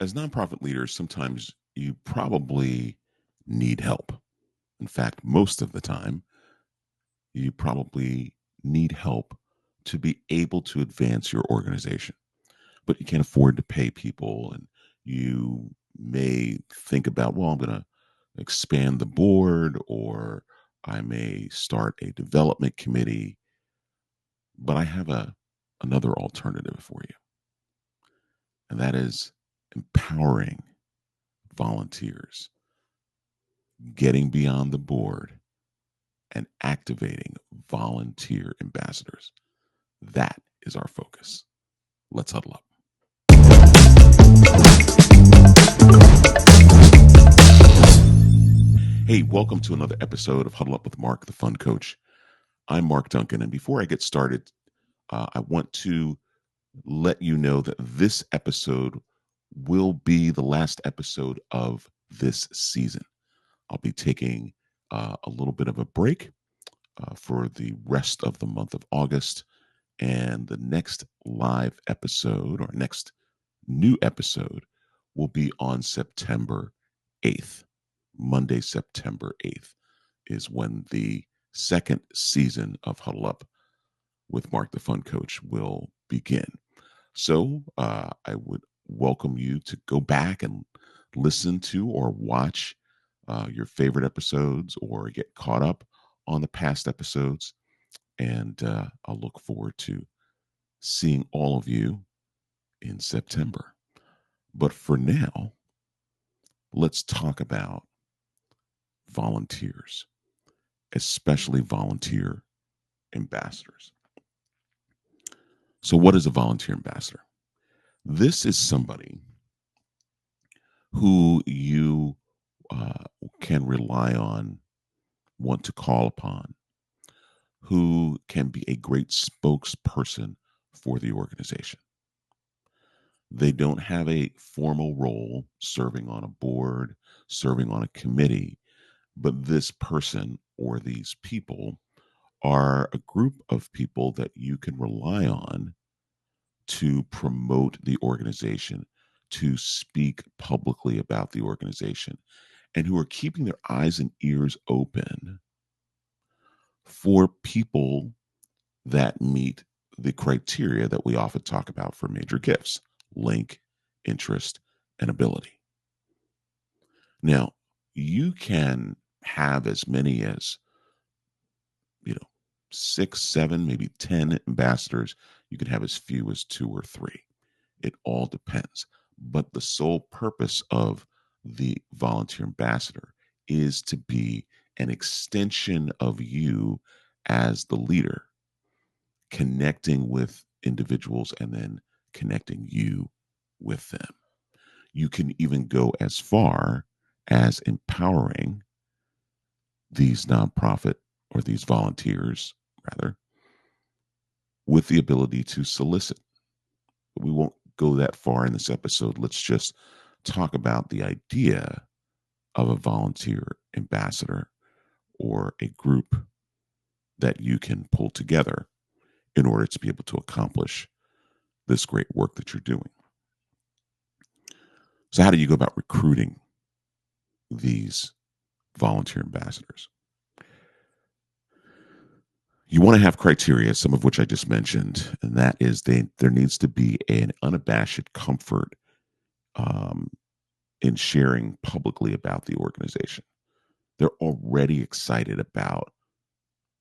As nonprofit leaders, sometimes you probably need help. In fact, most of the time, you probably need help to be able to advance your organization, but you can't afford to pay people. And you may think about, well, I'm going to expand the board, or I may start a development committee, but I have another alternative for you, and that is empowering volunteers, getting beyond the board, and activating volunteer ambassadors. That is our focus. Let's huddle up. Hey, welcome to another episode of Huddle Up with Mark, the Fun Coach. I'm Mark Duncan, and before I get started, I want to let you know that this episode will be the last episode of this season. I'll be taking a little bit of a break for the rest of the month of August, and the next live episode or next new episode will be on September 8th. Monday, September 8th is when the second season of Huddle Up with Mark the Fun Coach will begin. So I would welcome you to go back and listen to or watch your favorite episodes or get caught up on the past episodes. And I'll look forward to seeing all of you in September. But for now, let's talk about volunteers, especially volunteer ambassadors. So, what is a volunteer ambassador? This is somebody who you can rely on, want to call upon, who can be a great spokesperson for the organization. They don't have a formal role serving on a board, serving on a committee, but this person or these people are a group of people that you can rely on to promote the organization, to speak publicly about the organization, and who are keeping their eyes and ears open for people that meet the criteria that we often talk about for major gifts: link, interest, and ability. Now, you can have as many as, you know, 6, 7, maybe 10 ambassadors. You can have as few as 2 or 3. It all depends. But the sole purpose of the volunteer ambassador is to be an extension of you as the leader, connecting with individuals and then connecting you with them. You can even go as far as empowering these nonprofit or these volunteers, rather, with the ability to solicit. We won't go that far in this episode. Let's just talk about the idea of a volunteer ambassador or a group that you can pull together in order to be able to accomplish this great work that you're doing. So, how do you go about recruiting these volunteer ambassadors? You want to have criteria, some of which I just mentioned, and that is there needs to be an unabashed comfort um, in sharing publicly about the organization. They're already excited about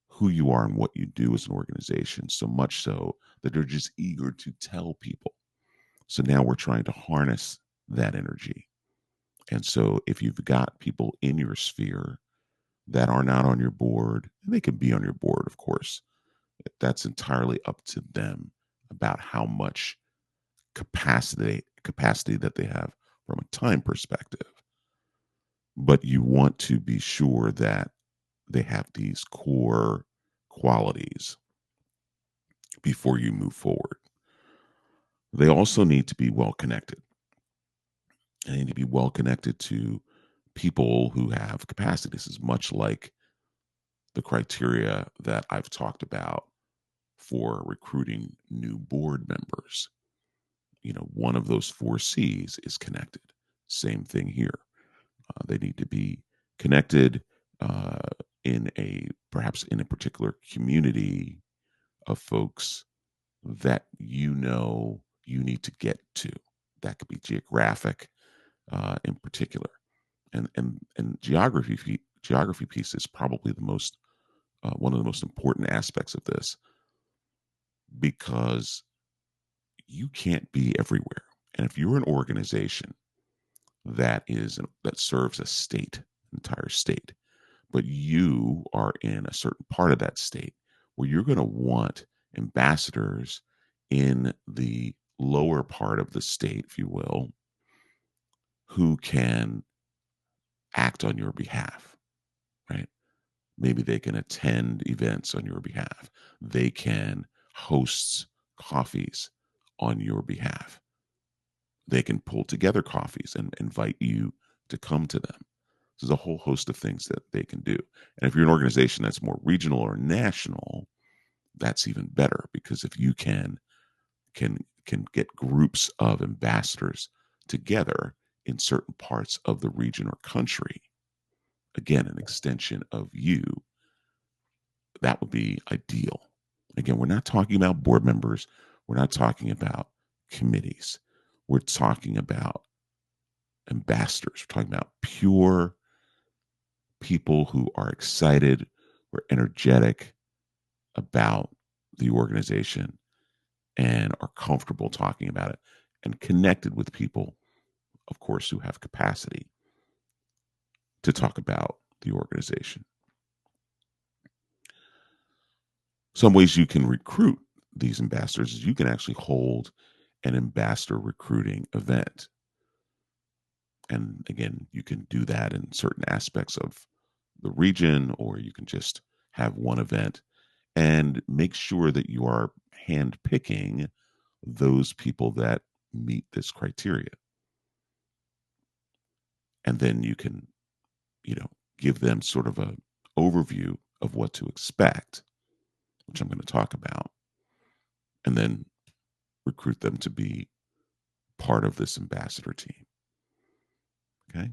who you are and what you do as an organization, so much so that they're just eager to tell people. So now we're trying to harness that energy. And so if you've got people in your sphere that are not on your board, and they can be on your board, of course, that's entirely up to them about how much capacity that they have from a time perspective. But you want to be sure that they have these core qualities before you move forward. They also need to be well connected. They need to be well connected to people who have capacity. This is much like the criteria that I've talked about for recruiting new board members. one of those four C's is connected. Same thing here. They need to be connected uh, perhaps in a particular community of folks that you need to get to. That could be geographic in particular, and geography piece is probably the most one of the most important aspects of this, because you can't be everywhere. And if you're an organization that serves a state, entire state, but you are in a certain part of that state where you're going to want ambassadors in the lower part of the state, if you will, who can act on your behalf, right? Maybe they can attend events on your behalf. They can host coffees on your behalf. They can pull together coffees and invite you to come to them. There's a whole host of things that they can do. And if you're an organization that's more regional or national, that's even better, because if you can can get groups of ambassadors together in certain parts of the region or country, again, an extension of you, that would be ideal. Again, we're not talking about board members. We're not talking about committees. We're talking about ambassadors. We're talking about pure people who are excited or energetic about the organization and are comfortable talking about it, and connected with people, of course, who have capacity to talk about the organization. Some ways you can recruit these ambassadors is you can actually hold an ambassador recruiting event. And again, you can do that in certain aspects of the region, or you can just have one event and make sure that you are hand picking those people that meet this criteria. And then you can, you know, give them sort of a overview of what to expect, which I'm going to talk about, and then recruit them to be part of this ambassador team. Okay.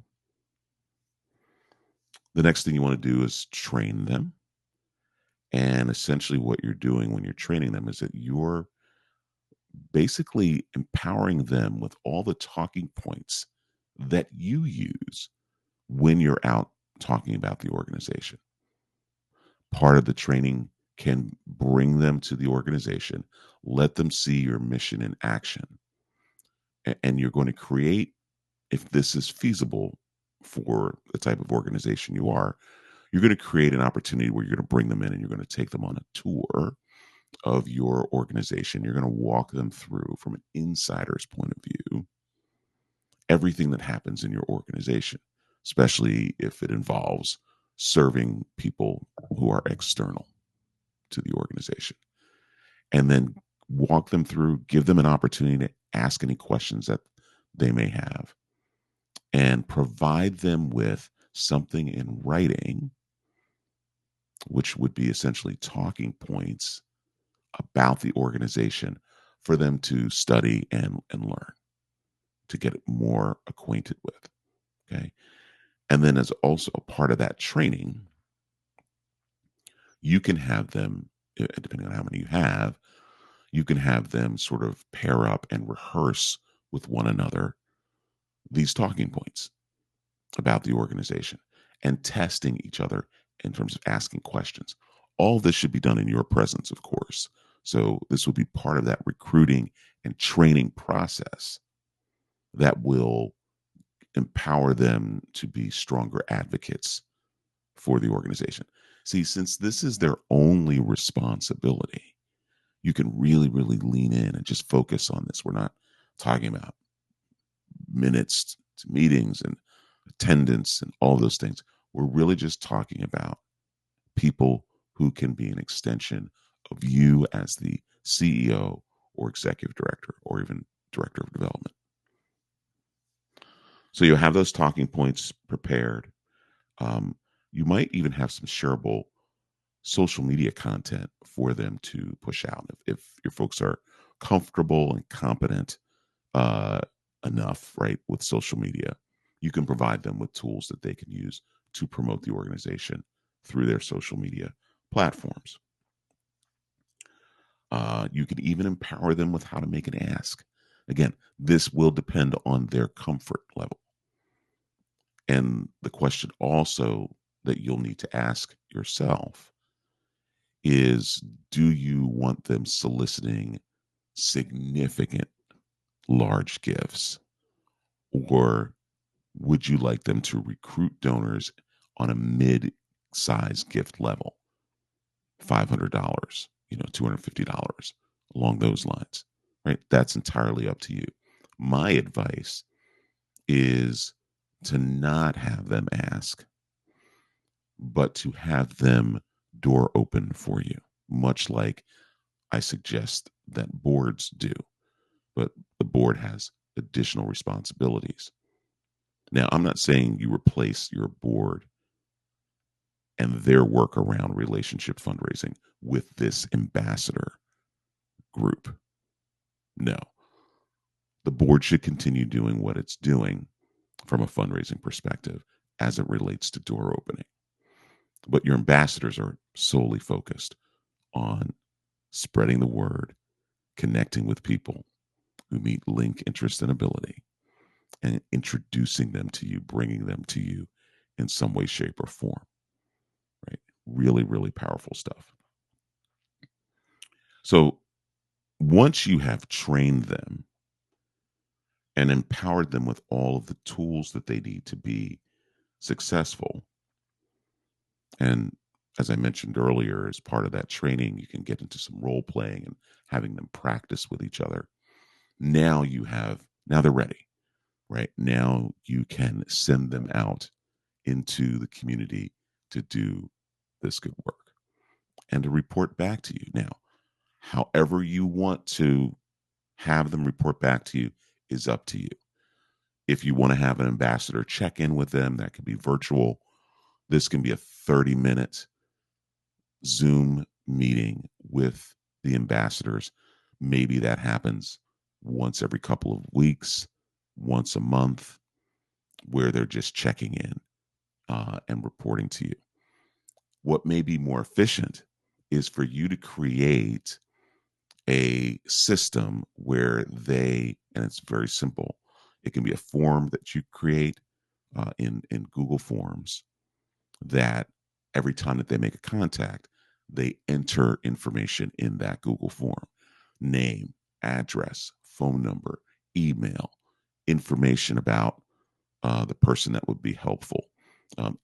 The next thing you want to do is train them. And essentially, what you're doing when you're training them is that you're basically empowering them with all the talking points that you use when you're out talking about the organization. Part of the training can bring them to the organization, let them see your mission in action. And you're going to create, if this is feasible for the type of organization you are, you're going to create an opportunity where you're going to bring them in and you're going to take them on a tour of your organization. You're going to walk them through, from an insider's point of view, everything that happens in your organization, especially if it involves serving people who are external to the organization. And then walk them through, give them an opportunity to ask any questions that they may have, and provide them with something in writing, which would be essentially talking points about the organization for them to study and learn, to get more acquainted with. Okay. And then, as also a part of that training, you can have them, depending on how many you can have them sort of pair up and rehearse with one another these talking points about the organization, and testing each other in terms of asking questions. All this should be done in your presence, of course. So this would be part of that recruiting and training process that will empower them to be stronger advocates for the organization. See, since this is their only responsibility, you can really, really lean in and just focus on this. We're not talking about minutes to meetings and attendance and all those things. We're really just talking about people who can be an extension of you as the CEO or executive director or even director of development. So you'll have those talking points prepared. You might even have some shareable social media content for them to push out. If your folks are comfortable and competent uh, enough, right, with social media, you can provide them with tools that they can use to promote the organization through their social media platforms. You can even empower them with how to make an ask. Again, this will depend on their comfort level. And the question also that you'll need to ask yourself is, do you want them soliciting significant large gifts? Or would you like them to recruit donors on a mid-size gift level, $500, $250, along those lines, right? That's entirely up to you. My advice is to not have them ask, but to have them door open for you, much like I suggest that boards do. But the board has additional responsibilities. Now, I'm not saying you replace your board and their work around relationship fundraising with this ambassador group. No, the board should continue doing what it's doing from a fundraising perspective as it relates to door opening. But your ambassadors are solely focused on spreading the word, connecting with people who meet link, interest, and ability, and introducing them to you, bringing them to you in some way, shape, or form. Right? Really, really powerful stuff. So once you have trained them and empowered them with all of the tools that they need to be successful, and as I mentioned earlier, as part of that training, you can get into some role playing and having them practice with each other. Now they're ready, right? Now you can send them out into the community to do this good work and to report back to you. Now, however you want to have them report back to you is up to you. If you want to have an ambassador check in with them, that could be virtual. This can be a 30-minute Zoom meeting with the ambassadors. Maybe that happens once every couple of weeks, once a month, where they're just checking in and reporting to you. What may be more efficient is for you to create a system where and it's very simple. It can be a form that you create in Google Forms that every time that they make a contact, they enter information in that Google form: name, address, phone number, email, information about the person that would be helpful,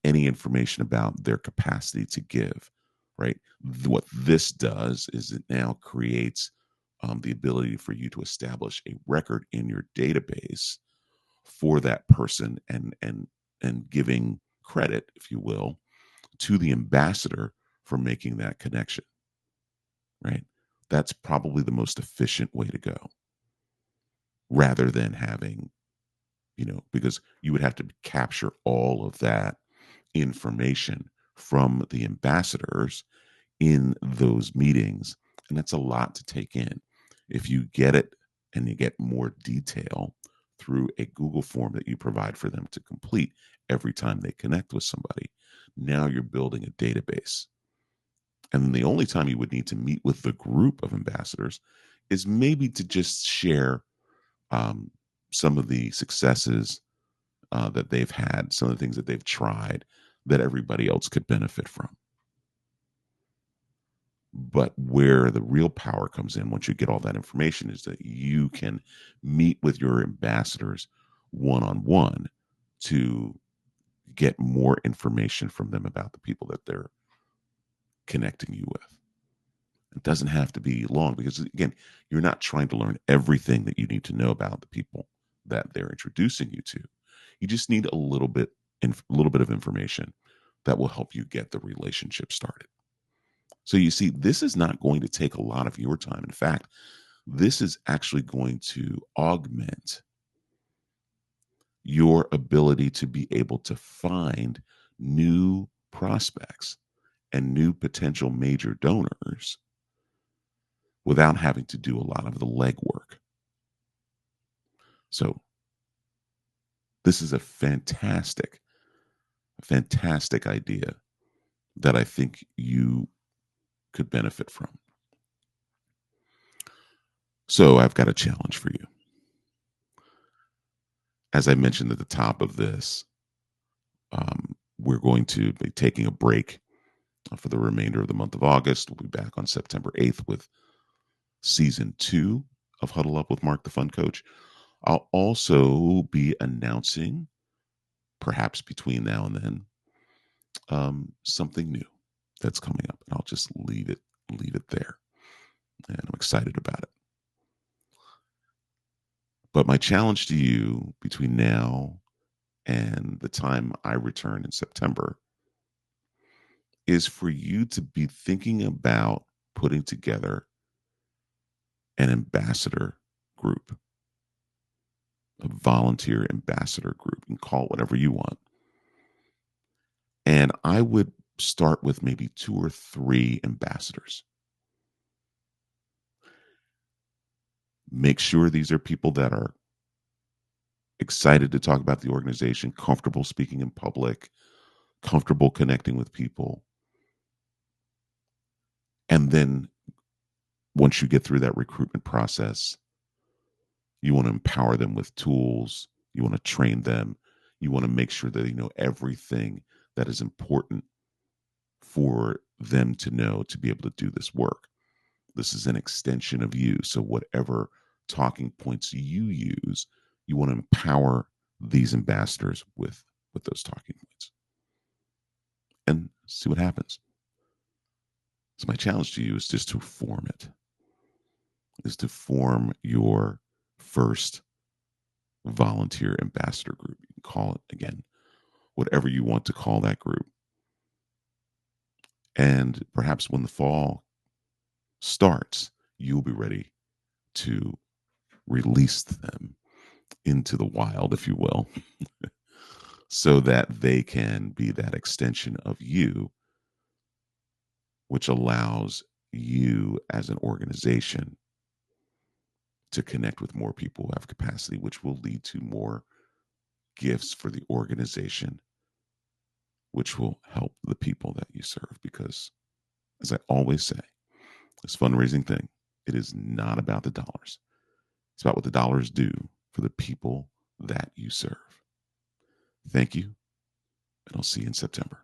any information about their capacity to give, right? What this does is it now creates the ability for you to establish a record in your database for that person, and giving credit, if you will, to the ambassador for making that connection, right? That's probably the most efficient way to go, rather than having, because you would have to capture all of that information from the ambassadors in those meetings. And that's a lot to take in. If you get it and you get more detail through a Google form that you provide for them to complete every time they connect with somebody, now you're building a database. And then the only time you would need to meet with the group of ambassadors is maybe to just share um, some of the successes that they've had, some of the things that they've tried that everybody else could benefit from. But where the real power comes in once you get all that information is that you can meet with your ambassadors one on one to get more information from them about the people that they're connecting you with. It doesn't have to be long, because again, you're not trying to learn everything that you need to know about the people that they're introducing you to. You just need a little bit of information that will help you get the relationship started. So you see, this is not going to take a lot of your time. In fact, this is actually going to augment your ability to be able to find new prospects and new potential major donors without having to do a lot of the legwork. So this is a fantastic idea that I think you could benefit from. So I've got a challenge for you. As I mentioned at the top of this, we're going to be taking a break for the remainder of the month of August. We'll be back on September 8th with season 2 of Huddle Up with Mark the Fun Coach. I'll also be announcing, perhaps between now and then, something new that's coming up, and I'll just leave it there. And I'm excited about it. But my challenge to you between now and the time I return in September is for you to be thinking about putting together an ambassador group, a volunteer ambassador group, and call it whatever you want. And I would start with maybe 2 or 3 ambassadors. Make sure these are people that are excited to talk about the organization, comfortable speaking in public, comfortable connecting with people. And then once you get through that recruitment process, you want to empower them with tools, you want to train them, you want to make sure that they know everything that is important for them to know to be able to do this work. This is an extension of you. So whatever talking points you use, you want to empower these ambassadors with those talking points and see what happens. So my challenge to you is just to form it, is to form your first volunteer ambassador group. You can call it, again, whatever you want to call that group. And perhaps when the fall starts, you'll be ready to release them into the wild, if you will, so that they can be that extension of you, which allows you as an organization to connect with more people who have capacity, which will lead to more gifts for the organization, which will help the people that you serve. Because, as I always say, this fundraising thing, it is not about the dollars. It's about what the dollars do for the people that you serve. Thank you, and I'll see you in September.